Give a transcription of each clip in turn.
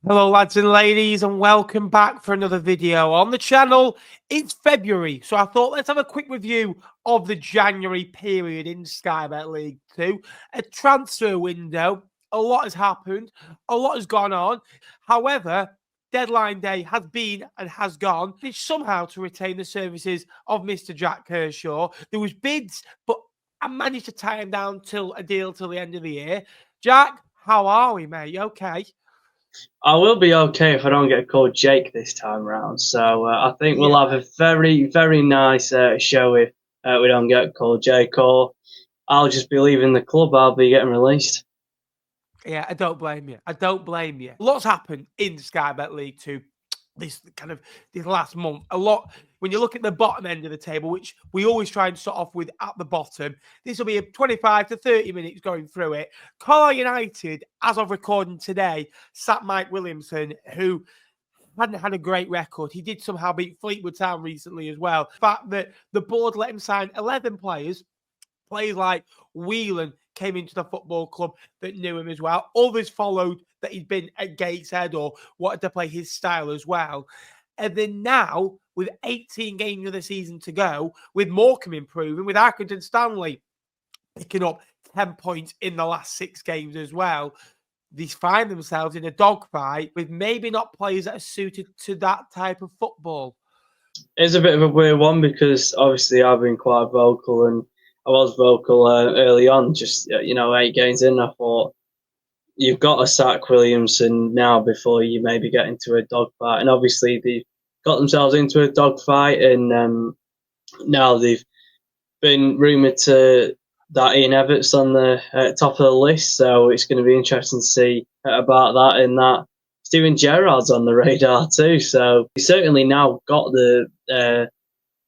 Hello lads and ladies, and welcome back for another video on the channel. It's February, so I thought let's have a quick review of the January period in Sky Bet League 2. A transfer window, a lot has happened, a lot has gone on. However, deadline day has been and has gone. It's somehow to retain the services of Mr. Jack Kershaw. There was bids, but I managed to tie him down till a deal till the end of the year. Jack, how are we, mate? You okay? I will be okay if I don't get called Jake this time round. So I think we'll Yeah. have a very, very nice show if we don't get called Jake, or I'll just be leaving the club. I'll be getting released. Yeah, I don't blame you. I don't blame you. Lots happened in Sky Bet League 2 this last month. A lot when you look at the bottom end of the table, which we always try and start off with at the bottom. This will be a 25 to 30 minutes going through it. Carlisle United, as of recording today, sat Mike Williamson, who hadn't had a great record. He did somehow beat Fleetwood Town recently as well. The fact that the board let him sign 11 players like Whelan came into the football club that knew him as well. Others followed that he'd been at Gateshead or wanted to play his style as well. And then now, with 18 games of the season to go, with Morecambe improving, with Accrington Stanley picking up 10 points in the last 6 games as well, they find themselves in a dogfight with maybe not players that are suited to that type of football. It's a bit of a weird one because obviously I've been quite vocal, and I was vocal early on. Just 8 games in, I thought you've got to sack Williamson now before you maybe get into a dogfight. And obviously they got themselves into a dogfight, and now they've been rumoured to that Ian Everett's on the top of the list, so it's going to be interesting to see about that. And that Steven Gerrard's on the radar too, so he's certainly now got the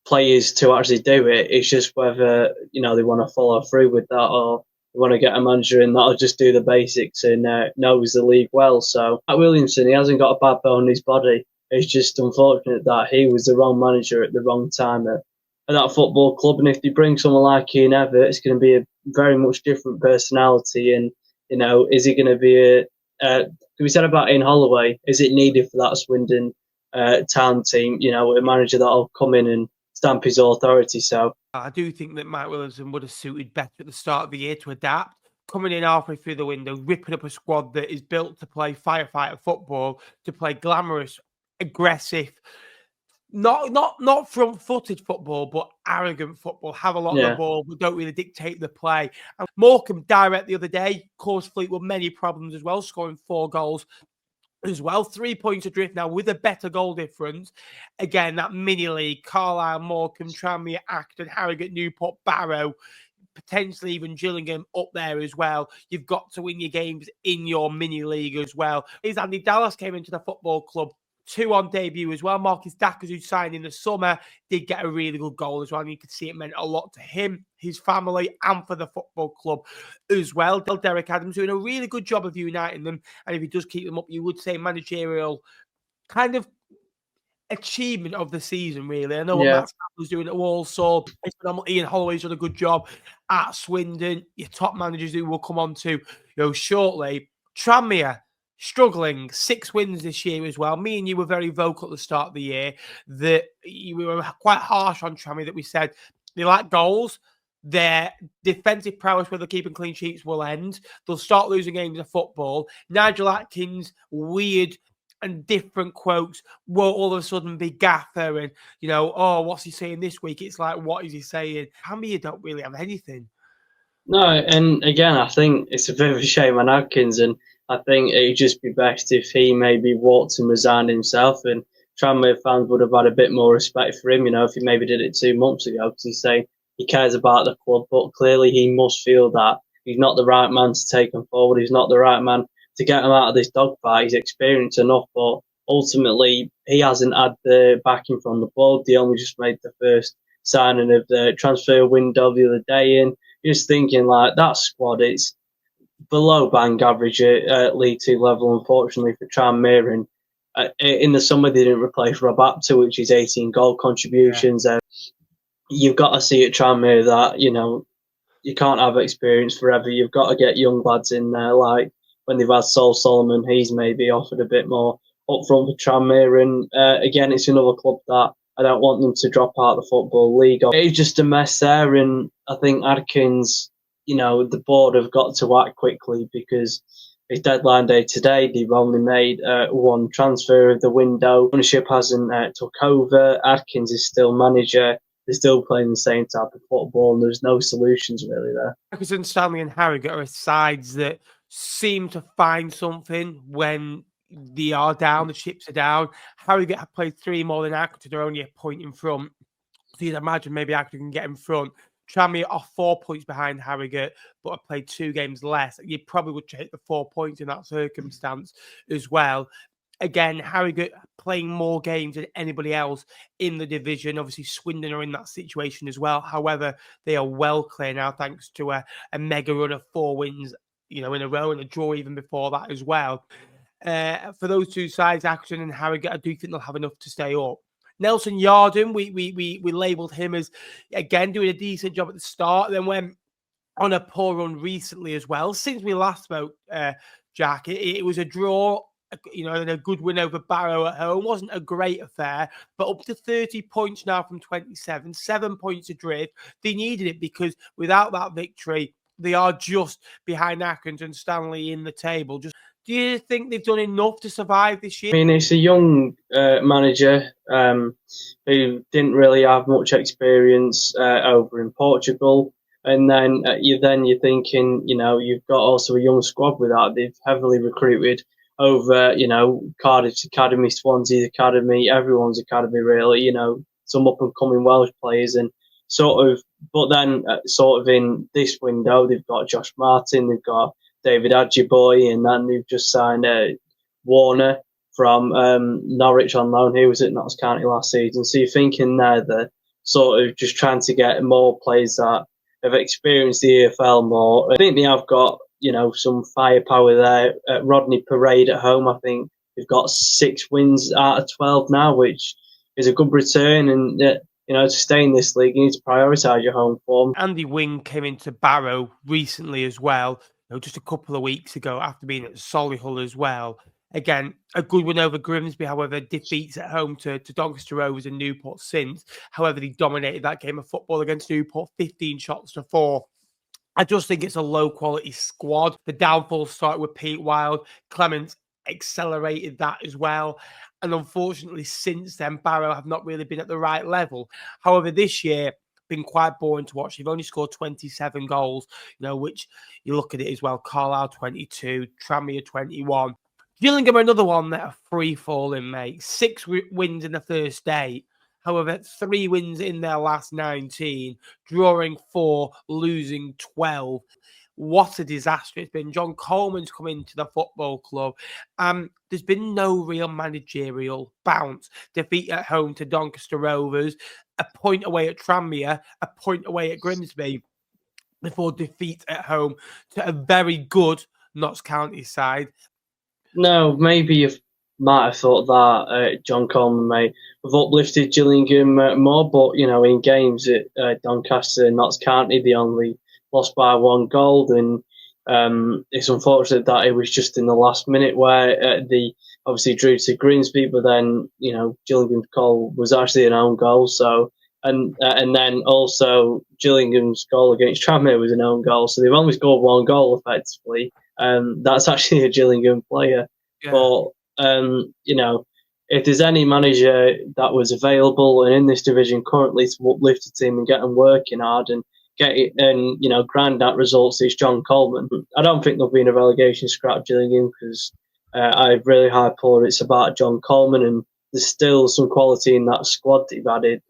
players to actually do it. It's just whether they want to follow through with that, or they want to get a manager in that'll just do the basics and knows the league well. So at Williamson, he hasn't got a bad bone in his body. It's just unfortunate that he was the wrong manager at the wrong time at that football club. And if they bring someone like Ian Everett, it's going to be a very much different personality. And is he going to be we said about Ian Holloway? Is it needed for that Swindon town team? A manager that'll come in and stamp his authority. So I do think that Mike Williamson would have suited better at the start of the year to adapt. Coming in halfway through the window, ripping up a squad that is built to play firefighter football, to play glamorous, aggressive, not front-footed football, but arrogant football. Have a lot of the yeah, ball, but don't really dictate the play. And Morecambe direct the other day caused Fleetwood many problems as well, scoring 4 goals as well. 3 points adrift now with a better goal difference. Again, that mini league, Carlisle, Morecambe, Tranmere, Acton, Harrogate, Newport, Barrow, potentially even Gillingham up there as well. You've got to win your games in your mini league as well. Andy Dallas came into the football club 2 on debut as well. Marcus Dackers, who signed in the summer, did get a really good goal as well. And you could see it meant a lot to him, his family, and for the football club as well. Derek Adams doing a really good job of uniting them. And if he does keep them up, you would say managerial kind of achievement of the season, really. I know what yeah. Matt was doing at Walsall. Ian Holloway's done a good job at Swindon. Your top managers who we'll come on to shortly. Tranmere struggling, 6 wins this year as well. Me and you were very vocal at the start of the year that we were quite harsh on Tranmere, that we said they lack goals. Their defensive prowess, where they're keeping clean sheets, will end. They'll start losing games of football. Nigel Atkins, weird and different quotes will all of a sudden be gaffer and, oh, what's he saying this week? It's like, what is he saying? Hammy, you don't really have anything. No, and again, I think it's a bit of a shame on Adkins, and I think it'd just be best if he maybe walked and resigned himself, and Tranmere fans would have had a bit more respect for him, if he maybe did it 2 months ago, because he's saying he cares about the club, but clearly he must feel that he's not the right man to take him forward. He's not the right man to get him out of this dogfight. He's experienced enough, but ultimately he hasn't had the backing from the board. They only just made the first signing of the transfer window the other day, and just thinking like that squad, it's below bang average at League Two level, unfortunately for Tranmere. And in the summer they didn't replace Rob Apter, which is 18 goal contributions. Yeah. You've got to see at Tranmere that you can't have experience forever. You've got to get young lads in there, like when they've had Sol Solomon, he's maybe offered a bit more upfront for Tranmere. And again, it's another club that I don't want them to drop out of the Football League. It's just a mess there. And I think Adkins, the board have got to act quickly because it's deadline day today. They've only made one transfer of the window. Ownership hasn't took over. Adkins is still manager. They're still playing the same type of football, and there's no solutions really there. Atkinson, Stanley, and Harrogate are sides that seem to find something when they are down, the chips are down. Harrogate have played 3 more than Accrington, they're only a point in front. So you'd imagine maybe Accrington can get in front. Tranmere are 4 points behind Harrogate, but have played 2 games less. You probably would take the 4 points in that circumstance as well. Again, Harrogate playing more games than anybody else in the division. Obviously, Swindon are in that situation as well. However, they are well clear now thanks to a mega run of 4 wins, in a row, and a draw even before that as well. For those 2 sides, Accrington and Harrogate, I do think they'll have enough to stay up. Nelson Yarden, we labelled him as, again, doing a decent job at the start, then went on a poor run recently as well. Since we last spoke, Jack, it was a draw, and a good win over Barrow at home. Wasn't a great affair, but up to 30 points now from 27, 7 points adrift. They needed it because without that victory, they are just behind Accrington and Stanley in the table. Do you think they've done enough to survive this year? I mean, it's a young manager who didn't really have much experience over in Portugal. And then you're thinking, you've got also a young squad with that. They've heavily recruited over, Cardiff's academy, Swansea's academy, everyone's academy, really, some up and coming Welsh players. And but then in this window, they've got Josh Martin, they've got David Adjiboy, and then they've just signed Warner from Norwich on loan. He was at Notts County last season. So you're thinking there they're sort of just trying to get more players that have experienced the EFL more. I think they have got, some firepower there. Rodney Parade at home, I think they've got 6 wins out of 12 now, which is a good return. And, to stay in this league, you need to prioritise your home form. Andy Wing came into Barrow recently as well, just a couple of weeks ago after being at Solihull as well. Again, a good win over Grimsby, however, defeats at home to Doncaster Rovers and Newport since. However, they dominated that game of football against Newport, 15 shots to 4. I just think it's a low-quality squad. The downfall started with Pete Wild. Clements accelerated that as well. And unfortunately, since then, Barrow have not really been at the right level. However, this year, been quite boring to watch. They've only scored 27 goals, which you look at it as well. Carlisle 22, Tranmere 21. Gillingham, another one that are free falling, mate. 6 wins in the first 8. However, 3 wins in their last 19, drawing 4, losing 12. What a disaster it's been. John Coleman's come into the football club. There's been no real managerial bounce. Defeat at home to Doncaster Rovers, a point away at Tranmere, a point away at Grimsby, before defeat at home to a very good Notts County side. No, maybe you might have thought that John Coleman may have uplifted Gillingham more, but in games at Doncaster and Notts County, they only lost by 1 goal, and it's unfortunate that it was just in the last minute where they obviously drew to Grimsby, but then Gillingham's goal was actually an own goal. So and then also Gillingham's goal against Tranmere was an own goal, so they've only scored 1 goal effectively. That's actually a Gillingham player. Yeah. But if there's any manager that was available and in this division currently to uplift the team and get them working hard and grind out results, it's John Coleman. I don't think there'll be in a relegation scrap Gillingham because I have really high pour it's about John Coleman, and there's still some quality in that squad that you've added.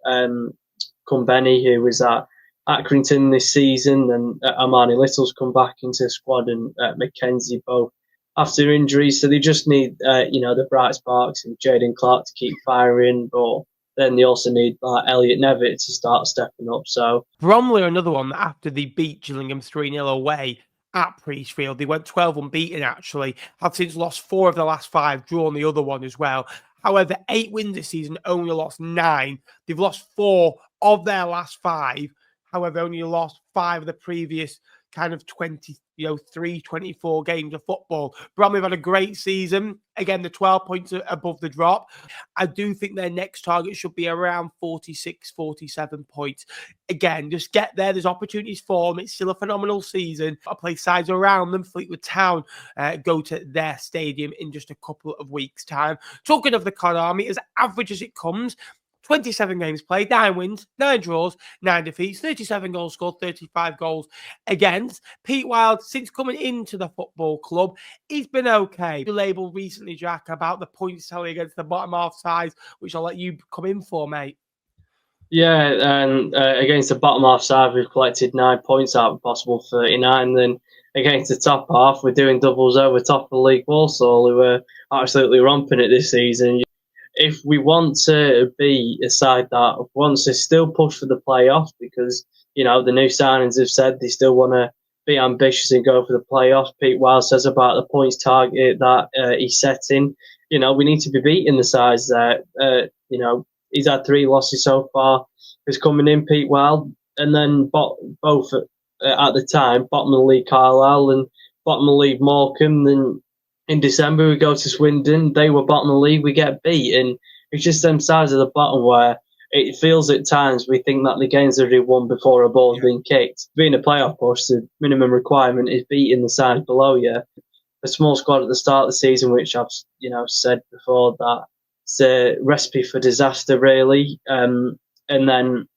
Benny, who was at Accrington this season, and Armani Little's come back into the squad, and Mackenzie both after injuries. So they just need, the bright sparks and Jaden Clark to keep firing, but then they also need Elliot Nevitt to start stepping up. So Bromley are another one that after they beat Gillingham 3-0 away at Priestfield, they went 12 unbeaten actually, have since lost 4 of the last 5, drawn the other one as well. However, 8 wins this season, only lost 9. They've lost 4 of their last 5. However, only lost 5 of the previous kind of 20 324 games of football. Bromley have had a great season. Again, the 12 points above the drop. I do think their next target should be around 46, 47 points. Again, just get there. There's opportunities for them. It's still a phenomenal season. I play sides around them. Fleetwood Town go to their stadium in just a couple of weeks' time. Talking of the Con Army, as average as it comes, 27 games played, 9 wins, 9 draws, 9 defeats, 37 goals scored, 35 goals against. Pete Wild, since coming into the football club, he's been okay. You labelled recently, Jack, about the points tally against the bottom half sides, which I'll let you come in for, mate. Yeah, and against the bottom half side, we've collected 9 points out of a possible 39. Then against the top half, we're doing doubles over top of the league Walsall, who are absolutely romping it this season. If we want to be a side that wants to still push for the playoffs, because the new signings have said they still want to be ambitious and go for the playoffs. Pete Wild says about the points target that he's setting. We need to be beating the sides there. He's had 3 losses so far. He's coming in, Pete Wild, and then both at the time, bottom of the league Carlisle and bottom of the league Morecambe. Then in December we go to Swindon. They were bottom of the league. We get beat, and it's just them sides of the bottom where it feels at times we think that the game's already won before a ball's been kicked. Being a playoff push, the minimum requirement is beating the sides below you. A small squad at the start of the season, which I've said before, that it's a recipe for disaster, really. And then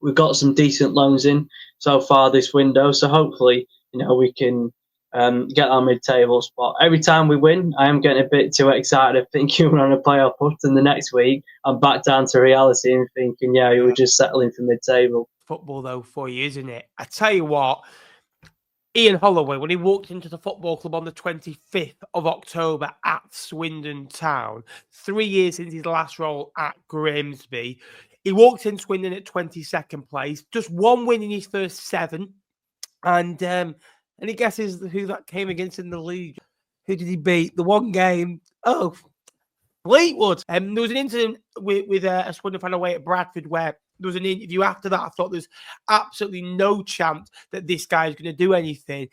we've got some decent loans in so far this window, so hopefully we can get our mid-table spot. Every time we win, I am getting a bit too excited, thinking we're on a playoff push, and the next week I'm back down to reality and thinking, we were just settling for mid-table. Football, though, for you, isn't it? I tell you what, Ian Holloway, when he walked into the football club on the 25th of October at Swindon Town, 3 years since his last role at Grimsby, he walked in Swindon at 22nd place, just 1 win in his first 7, and any guesses who that came against in the league? Who did he beat? The one game? Oh, Fleetwood. There was an incident with a Swindon fan away at Bradford where there was an interview after that. I thought there's absolutely no chance that this guy is going to do anything.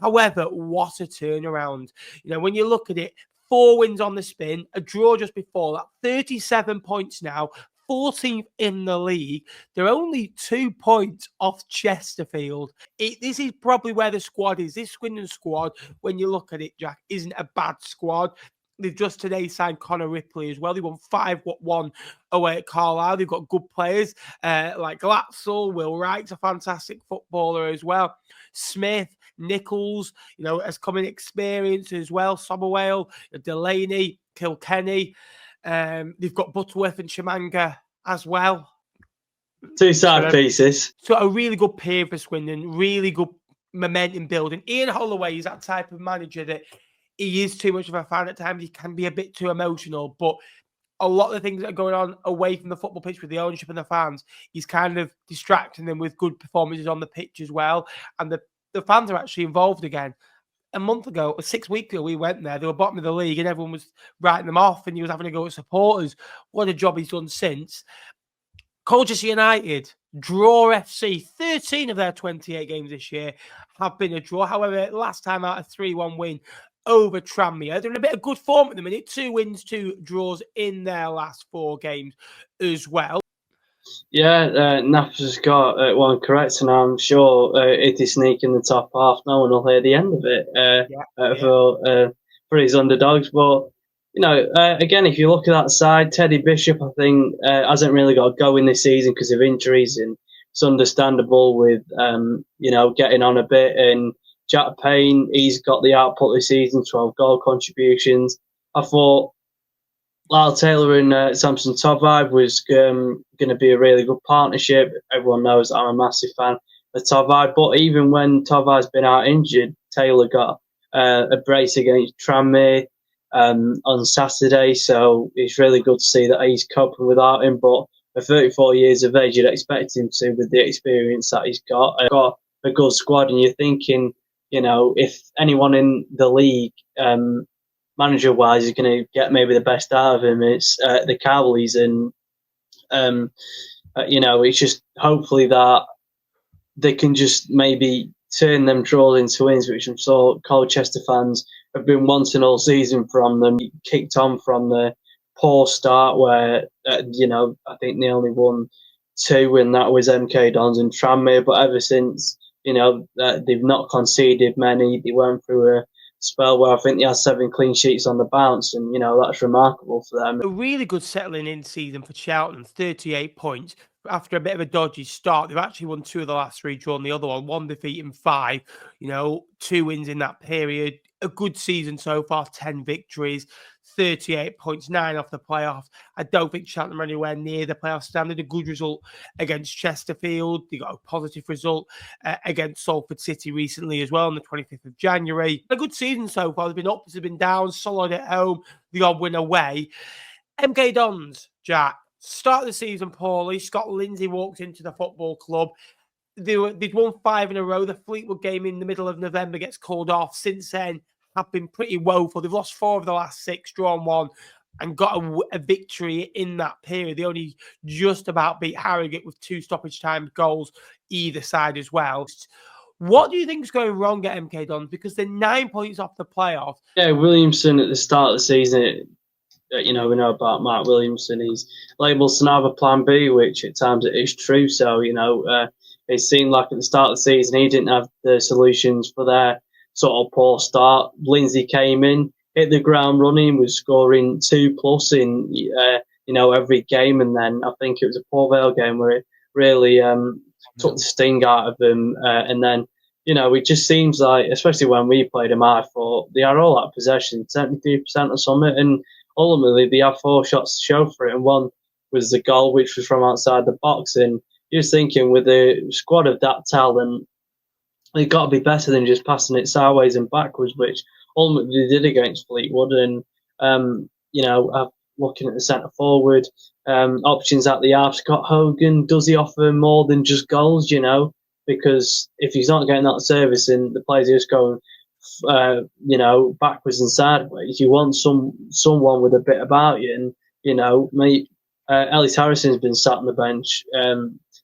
However, what a turnaround. When you look at it, 4 wins on the spin, a draw just before that, 37 points now, 14th in the league. They're only 2 points off Chesterfield. This is probably where the squad is. This Swindon squad, when you look at it, Jack, isn't a bad squad. They've just today signed Connor Ripley as well. They won 5-1 away at Carlisle. They've got good players like Glatzel. Will Wright's a fantastic footballer as well. Smith, Nichols, has come in experience as well. Somervale, Delaney, Kilkenny. They've got Butterworth and Shamanga as well. 2 side pieces. So a really good period for Swindon. Really good momentum building. Ian Holloway is that type of manager that he is too much of a fan at times. He can be a bit too emotional, but a lot of the things that are going on away from the football pitch with the ownership and the fans, he's kind of distracting them with good performances on the pitch as well. And the fans are actually involved again. A month ago, or 6 weeks ago, we went there. They were bottom of the league and everyone was writing them off and he was having to go at supporters. What a job he's done since. Colchester United, draw FC. 13 of their 28 games this year have been a draw. However, last time out, a 3-1 win over Tranmere. They're in a bit of good form at the minute. 2 wins, 2 draws in their last 4 games as well. Yeah, Napa's got one correct, and I'm sure if they sneak in the top half, no one will hear the end of it for his underdogs. But again, if you look at that side, Teddy Bishop, I think, hasn't really got to go in this season because of injuries, and it's understandable with getting on a bit. And Jack Payne, he's got the output this season, 12 goal contributions. I thought Lyle Taylor and Samson Tovai was going to be a really good partnership. Everyone knows that I'm a massive fan of Tovai, but even when Tovai's been out injured, Taylor got a brace against Tranmere on Saturday, so it's really good to see that he's coping without him. But at 34 years of age, you'd expect him to, with the experience that he's got. Got a good squad, and you're thinking, if anyone in the league, manager-wise, is going to get maybe the best out of him, it's the Cowleys. And, it's just hopefully that they can just maybe turn them draws into wins, which I'm sure Colchester fans have been wanting all season from them. Kicked on from the poor start where, I think they only won two, and that was MK Dons and Tranmere. But ever since, they've not conceded many. They went through a spell where I think they had 7 clean sheets on the bounce, and, that's remarkable for them. A really good settling in season for Cheltenham, 38 points. After a bit of a dodgy start, they've actually won 2 of the last 3, drawn the other one defeat in 5, 2 wins in that period. A good season so far, 10 victories, 38 points, 9 off the playoffs. I don't think Cheltenham are anywhere near the playoff standard. A good result against Chesterfield. They got a positive result against Salford City recently as well on the 25th of January. A good season so far. They've been ups, they've been downs, solid at home, the odd win away. MK Dons, Jack, start the season poorly. Scott Lindsay walked into the football club. They'd won 5 in a row. The Fleetwood game in the middle of November gets called off. Since then, have been pretty woeful. They've lost 4 of the last 6, drawn 1, and got a victory in that period. They only just about beat Harrogate with 2 stoppage time goals either side as well. What do you think is going wrong at MK Dons? Because they're 9 points off the playoffs. Yeah, Williamson at the start of the season, we know about Mark Williamson. He's labelled to have a plan B, which at times it is true. So, it seemed like at the start of the season he didn't have the solutions for their sort of poor start. Lindsay came in, hit the ground running, was scoring 2+ in, every game. And then I think it was a Port Vale game where it really took the sting out of them. And then, it just seems like, especially when we played them, I thought they are all out of possession, 73% or something. And ultimately, they have 4 shots to show for it, and one was the goal, which was from outside the box. And you're thinking, with a squad of that talent, they've got to be better than just passing it sideways and backwards, which ultimately they did against Fleetwood. And, looking at the centre forward, options at the half, Scott Hogan, does he offer more than just goals, Because if he's not getting that service and the players are just going backwards and sideways, you want someone with a bit about you. And, Ellis Harrison's been sat on the bench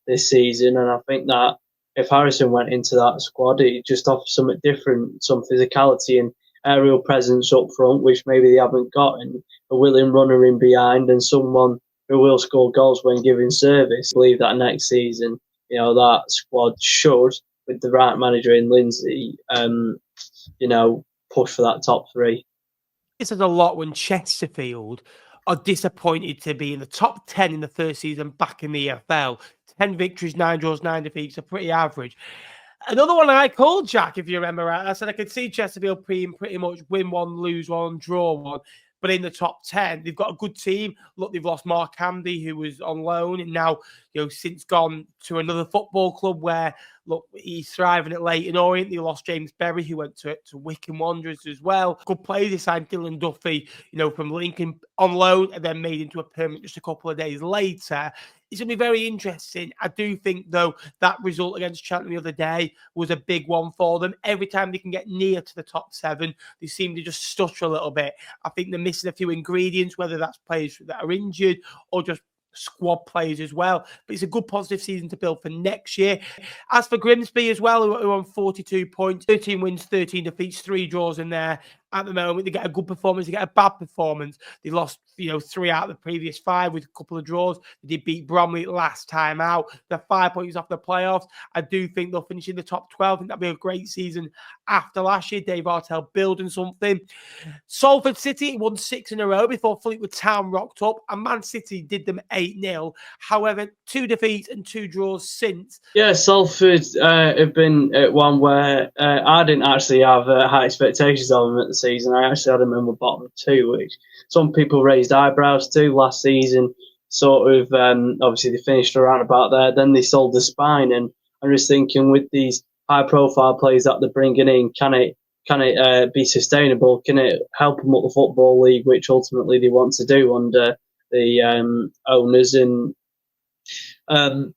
this season, and I think that if Harrison went into that squad, it just offers something different, some physicality and aerial presence up front, which maybe they haven't got, and a willing runner in behind, and someone who will score goals when given service. I believe that next season, that squad should, with the right manager in Lindsay, push for that top 3. It says a lot when Chesterfield are disappointed to be in the top 10 in the first season back in the EFL. 10 victories, 9 draws, 9 defeats are pretty average. Another one I called, Jack, if you remember right, I said I could see Chesterfield pretty much win 1, lose 1, draw 1. But in the top 10, they've got a good team. Look, they've lost Mark Hamdy, who was on loan, and now, since gone to another football club where, look, he's thriving at Leyton Orient. They lost James Berry, who went to Wycombe Wanderers as well. Good players. They signed Dylan Duffy, from Lincoln on loan, and then made into a permanent just a couple of days later. It's going to be very interesting. I do think, though, that result against Cheltenham the other day was a big one for them. Every time they can get near to the top 7, they seem to just stutter a little bit. I think they're missing a few ingredients, whether that's players that are injured or just squad players as well. But it's a good positive season to build for next year. As for Grimsby as well, who are on 42 points, 13 wins, 13 defeats, 3 draws in there. At the moment, they get a good performance, they get a bad performance. They lost, 3 out of the previous 5 with a couple of draws. They did beat Bromley last time out. They're 5 points off the playoffs. I do think they'll finish in the top 12. I think that'll be a great season after last year. Dave Artell building something. Salford City won 6 in a row before Fleetwood Town rocked up, and Man City did them 8-0. However, 2 defeats and 2 draws since. Yeah, Salford have been at one where I didn't actually have high expectations of them at the season. I actually had them in the bottom 2, which some people raised eyebrows to last season. Sort of, obviously they finished around about there. Then they sold the spine, and I'm just thinking, with these high-profile players that they're bringing in, can it be sustainable? Can it help them up the Football League, which ultimately they want to do under the owners? And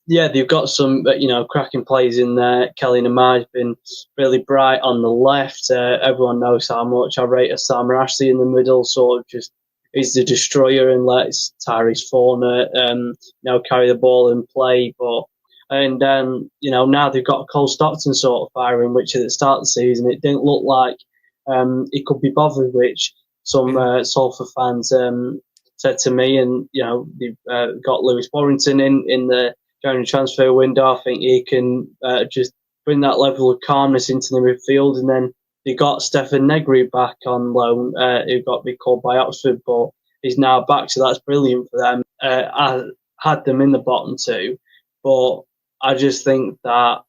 they've got some, cracking players in there. Kelly Namar's been really bright on the left. Everyone knows how much I rate Sam Ashley in the middle. Sort of just is the destroyer and lets Tyrese Forner, carry the ball and play. But And now they've got Cole Stockton sort of firing, which at the start of the season it didn't look like he could be bothered, which some Salford fans said to me. And they've got Lewis Warrington in the January transfer window. I think he can just bring that level of calmness into the midfield. And then they got Stefan Negri back on loan, who got recalled by Oxford, but he's now back, so that's brilliant for them. I had them in the bottom two, but I just think that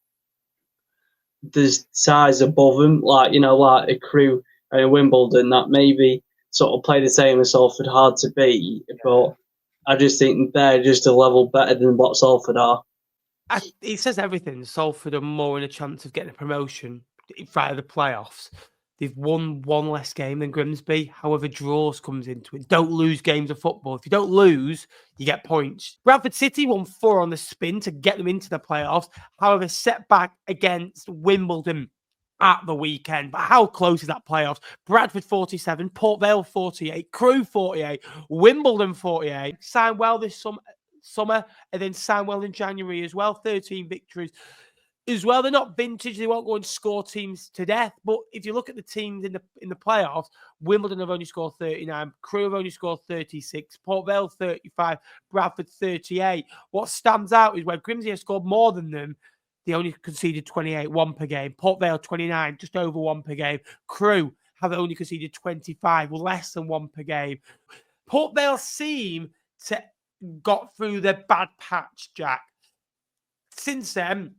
there's size above them, like a Crew and Wimbledon that maybe sort of play the same as Salford, hard to beat, but I just think they're just a level better than what Salford are. It says everything. Salford are more in a chance of getting a promotion via the playoffs. They've won one less game than Grimsby. However, draws comes into it. Don't lose games of football. If you don't lose, you get points. Bradford City won 4 on the spin to get them into the playoffs. However, setback against Wimbledon at the weekend. But how close is that playoffs? Bradford 47, Port Vale 48, Crewe 48, Wimbledon 48. Signed well this summer, and then signed well in January as well. 13 victories as well. They're not vintage. They won't go and score teams to death. But if you look at the teams in the playoffs, Wimbledon have only scored 39, Crewe have only scored 36, Port Vale 35, Bradford 38. What stands out is where Grimsby have scored more than them. They only conceded 28, 1 per game. Port Vale 29, just over 1 per game. Crewe have only conceded 25, less than 1 per game. Port Vale seem to got through their bad patch, Jack. Since then,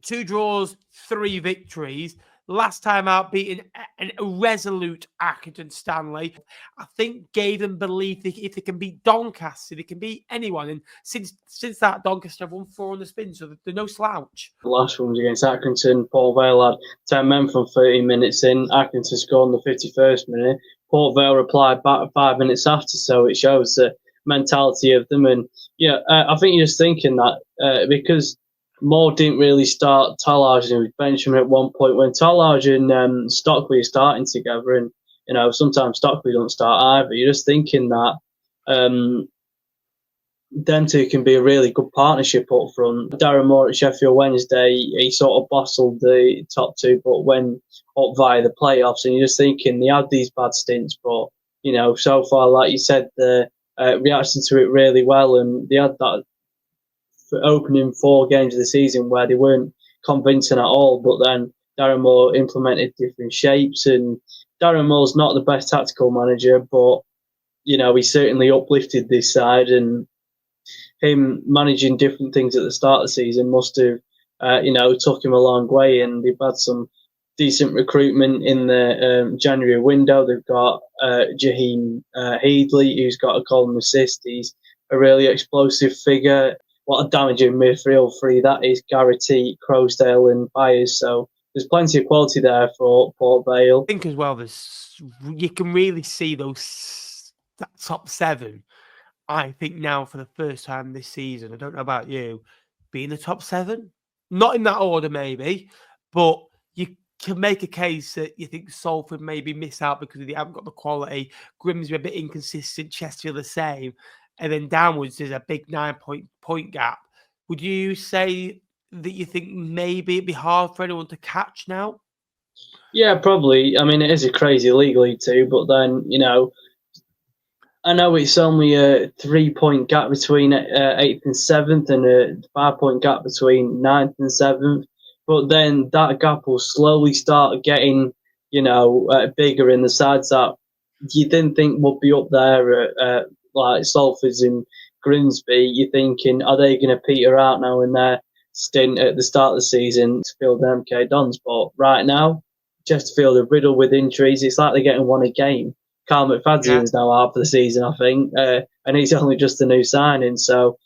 2 draws, 3 victories. Last time out, beating an irresolute Accrington Stanley. I think gave them belief that if they can beat Doncaster, they can beat anyone. And since that, Doncaster have won 4 on the spin, so they're no slouch. The last one was against Accrington. Port Vale had 10 men from 30 minutes in. Accrington scored in the 51st minute. Port Vale replied back 5 minutes after, so it shows the mentality of them. And I think you're just thinking that because Moore didn't really start Tallage with Benjamin at one point when Tallage and Stockley are starting together, and sometimes Stockley don't start either. You're just thinking that them two can be a really good partnership up front. Darren Moore at Sheffield Wednesday, he sort of bustled the top two, but went up via the playoffs. And you're just thinking they had these bad stints, but so far, like you said, the reaction to it really well, and they had that for opening 4 games of the season where they weren't convincing at all, but then Darren Moore implemented different shapes, and Darren Moore's not the best tactical manager, but he certainly uplifted this side, and him managing different things at the start of the season must have took him a long way. And they've had some decent recruitment in the January window. They've got Jaheim Headley, who's got a goal and assist. He's a really explosive figure. What a damaging midfield three that is. Garrity, Crowsdale and Byers. So there's plenty of quality there for Port Vale. I think as well, you can really see that top 7. I think now for the first time this season, I don't know about you, being the top 7. Not in that order maybe, but you can make a case that you think Salford maybe miss out because they haven't got the quality. Grimsby a bit inconsistent, Chesterfield the same. And then downwards, there's a big 9-point gap. Would you say that you think maybe it'd be hard for anyone to catch now? Yeah, probably. I mean, it is a crazy league, League Two, but then, I know it's only a 3-point gap between 8th and 7th and a 5-point gap between 9th and 7th, but then that gap will slowly start getting, bigger in the sides that you didn't think would be up there, like Salford's and Grimsby. You're thinking, are they going to peter out now in their stint at the start of the season to field the MK Dons? But right now, Chesterfield are riddled with injuries. It's like they're getting one a game. Carl McFadzean's now out for the season, I think, and he's only just a new signing. So,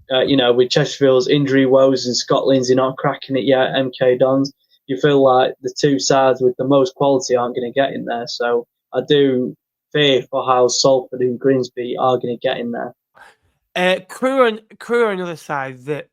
with Chesterfield's injury woes and Scott Lindsay not cracking it yet, MK Dons, you feel like the 2 sides with the most quality aren't going to get in there. So I do fear for how Salford and Grimsby are going to get in there. Crewe on another side that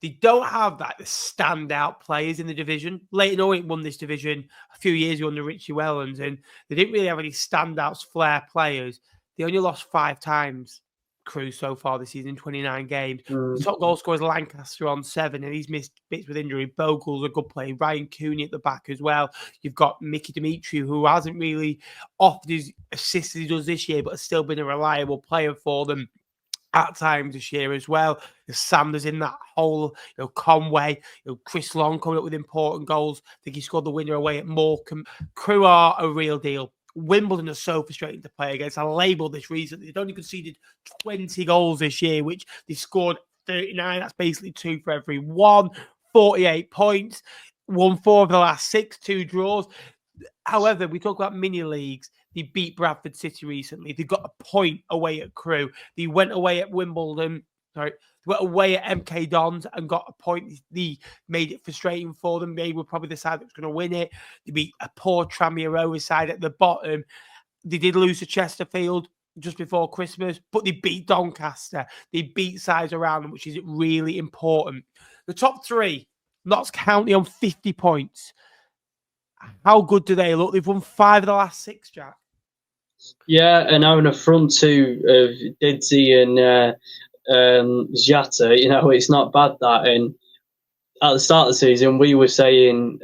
they don't have the standout players in the division. Leyton Orient won this division a few years ago under Richie Wellens, and they didn't really have any standouts, flair players. They only lost 5 times. Crew so far this season, 29 games. The Mm. top goal scorer is Lancaster on 7, and he's missed bits with injury. Bogle's a good player. Ryan Cooney at the back as well. You've got Mickey Dimitri, who hasn't really offered his assists as he does this year, but has still been a reliable player for them at times this year as well. There's Sanders in that hole, Conway, Chris Long coming up with important goals. I think he scored the winner away at Morecambe. Crew are a real deal. Wimbledon are so frustrating to play against. I labelled this recently. They've only conceded 20 goals this year, which they scored 39. That's basically 2 for every 1. 48 points. Won 4 of the last 6, 2 draws. However, we talk about mini leagues. They beat Bradford City recently. They got a point away at Crewe. They went away at Wimbledon. Sorry, they went away at MK Dons and got a point. They made it frustrating for them. They were probably the side that was going to win it. They beat a poor Tranmere Rovers side at the bottom. They did lose to Chesterfield just before Christmas, but they beat Doncaster. They beat sides around them, which is really important. The top 3, Notts County on 50 points. How good do they look? They've won 5 of the last 6, Jack. Yeah, and having a front 2 of Didsey and Zhata, it's not bad that. And at the start of the season, we were saying,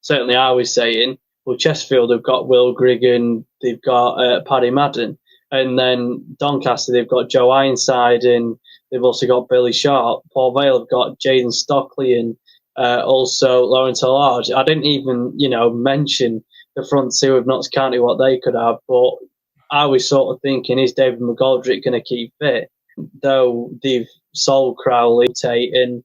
certainly I was saying, well, Chesterfield have got Will Griggan, they've got Paddy Madden, and then Doncaster, they've got Joe Ironside, and they've also got Billy Sharp. Paul Vale have got Jaden Stockley, and also Lawrence Large. I didn't even, mention the front 2 of Notts County, what they could have, but I was sort of thinking, is David McGoldrick going to keep fit? Though they've sold Crowley, Tate, and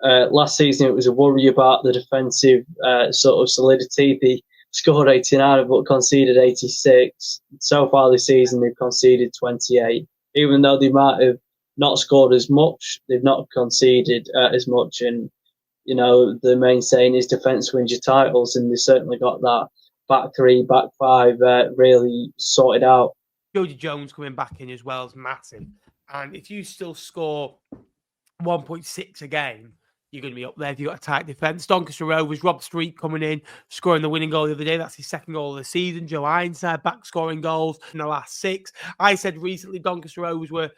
last season it was a worry about the defensive sort of solidity. They scored 89 but conceded 86. So far this season they've conceded 28. Even though they might have not scored as much, they've not conceded as much. And the main saying is defence wins your titles, and they certainly got that back 3, back 5 really sorted out. Jody Jones coming back in as well is massive. And if you still score 1.6 a game, you're going to be up there if you've got a tight defence. Doncaster Rovers, Rob Street coming in, scoring the winning goal the other day. That's his 2nd goal of the season. Joe Ironside back scoring goals in the last 6. I said recently Doncaster Rovers were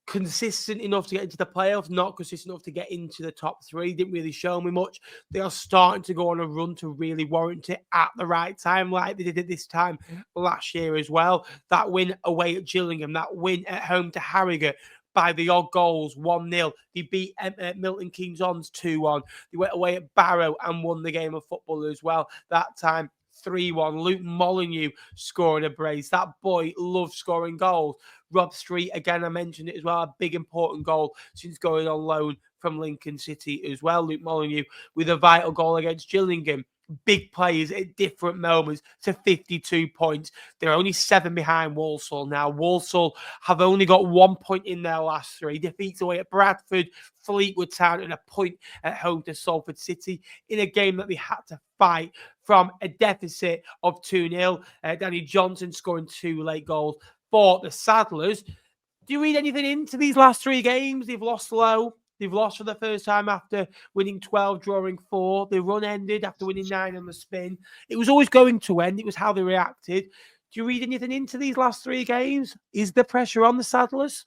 consistent enough to get into the playoffs, not consistent enough to get into the top 3. Didn't really show me much. They are starting to go on a run to really warrant it at the right time, like they did at this time last year as well. That win away at Gillingham, that win at home to Harrogate by the odd goals, 1-0. They beat Milton Keynes Ons 2-1. They went away at Barrow and won the game of football as well. That time 3-1. Luke Molyneux scoring a brace. That boy loves scoring goals. Rob Street, again, I mentioned it as well, a big important goal since going on loan from Lincoln City as well. Luke Molyneux with a vital goal against Gillingham. Big players at different moments to 52 points. They're only 7 behind Walsall now. Walsall have only got 1 point in their last 3. Defeats away at Bradford, Fleetwood Town, and a point at home to Salford City in a game that they had to fight from a deficit of 2-0. Danny Johnson scoring 2 late goals for the Saddlers. Do you read anything into these last 3 games? They've lost low. They've lost for the first time after winning 12, drawing 4. The run ended after winning 9 on the spin. It was always going to end. It was how they reacted. Do you read anything into these last 3 games? Is the pressure on the Saddlers?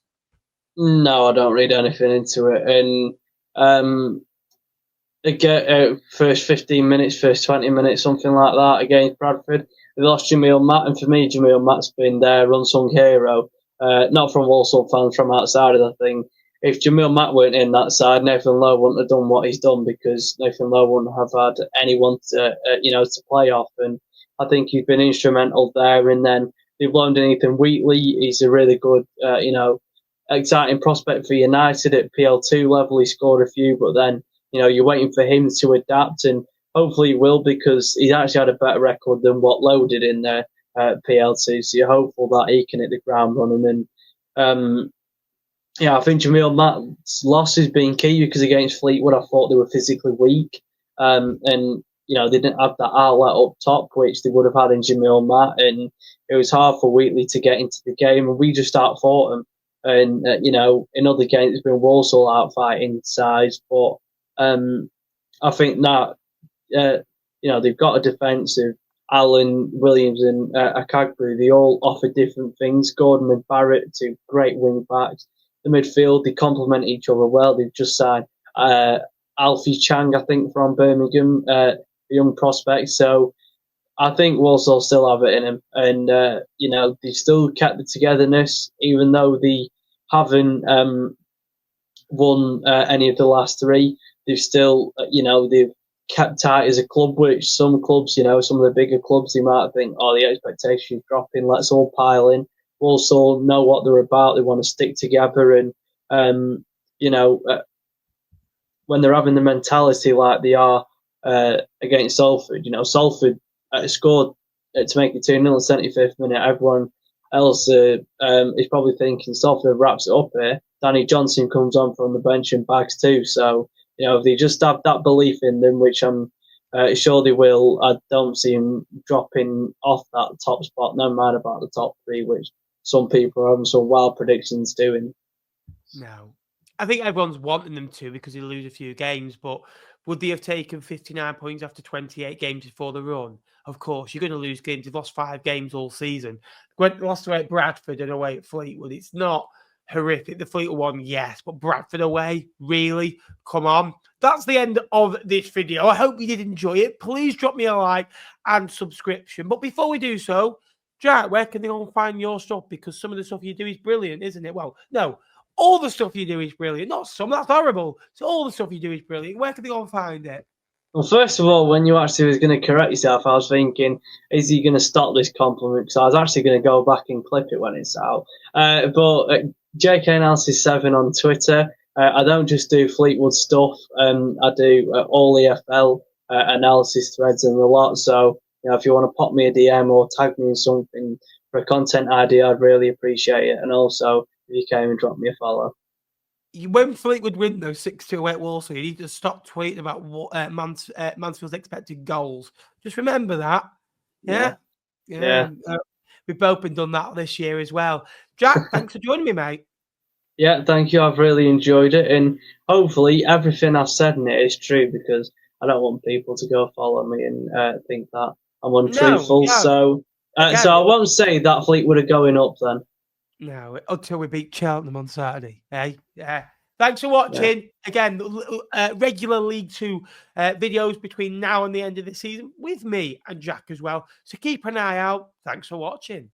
No, I don't read anything into it. And again, first 15 minutes, first 20 minutes, something like that against Bradford, they lost Jamil Matt, and for me, Jamil Matt's been their unsung hero. Not from Walsall fans, from outside of the thing. If Jamil Matt weren't in that side, Nathan Lowe wouldn't have done what he's done, because Nathan Lowe wouldn't have had anyone to to play off. And I think he's been instrumental there. And then they've loaned in Ethan Wheatley. He's a really good, exciting prospect for United at PL2 level. He scored a few, but then you're waiting for him to adapt, and hopefully he will, because he's actually had a better record than what Lowe did in there PL2. So you're hopeful that he can hit the ground running. And I think Jamil Matt's loss has been key, because against Fleetwood, I thought they were physically weak. And they didn't have that outlet up top, which they would have had in Jamil Matt. And it was hard for Wheatley to get into the game, and we just outfought him. And, in other games, it's been Walsall outfighting sides. But I think that, they've got a defence of Allen, Williams, and Akagbu, they all offer different things. Gordon and Barrett, two great wing backs. The midfield, they complement each other well. They've just signed Alfie Chang, I think, from Birmingham, a young prospect. So I think Walsall still have it in him, and they still kept the togetherness, even though they haven't won any of the last three. They've still, they've kept tight as a club. Which some clubs, some of the bigger clubs, they might think, oh, the expectations dropping. Let's all pile in. Walsall know what they're about. They want to stick together, and you know, when they're having the mentality like they are against Salford, Salford scored to make it 2-0 in the 75th minute. Everyone else is probably thinking Salford wraps it up here. Danny Johnson comes on from the bench and bags too. So, if they just have that belief in them, which I'm sure they will, I don't see them dropping off that top spot, no matter about the top three, which some people are having some wild predictions doing. No. I think everyone's wanting them to because they lose a few games, but would they have taken 59 points after 28 games before the run? Of course, you're going to lose games. They've lost 5 games all season. Lost away at Bradford and away at Fleetwood. It's not horrific. The Fleetwood one, yes, but Bradford away, really? Come on. That's the end of this video. I hope you did enjoy it. Please drop me a like and subscription. But before we do so, Jack, where can they all find your stuff? Because some of the stuff you do is brilliant, isn't it? Well, no. All the stuff you do is brilliant. Not some, that's horrible. So all the stuff you do is brilliant. Where can they go and find it? Well, first of all, when you actually was going to correct yourself, I was thinking, is he going to stop this compliment? Because I was actually going to go back and clip it when it's out. But JK Analysis 7 on Twitter. I don't just do Fleetwood stuff. I do all EFL analysis threads and a lot. So, if you want to pop me a DM or tag me in something for a content idea, I'd really appreciate it. And also, if you came and drop me a follow. When Fleetwood win those 6-2 at Walsall, you need to stop tweeting about what Mansfield's expected goals. Just remember that. Yeah. We've both been done that this year as well. Jack, thanks for joining me, mate. Yeah, thank you. I've really enjoyed it. And hopefully everything I've said in it is true, because I don't want people to go follow me and think that I'm untruthful. No, so I won't say that Fleetwood are going up then. No, until we beat Cheltenham on Saturday. Hey, yeah. Thanks for watching. Yeah. Again, regular League Two videos between now and the end of the season with me and Jack as well. So keep an eye out. Thanks for watching.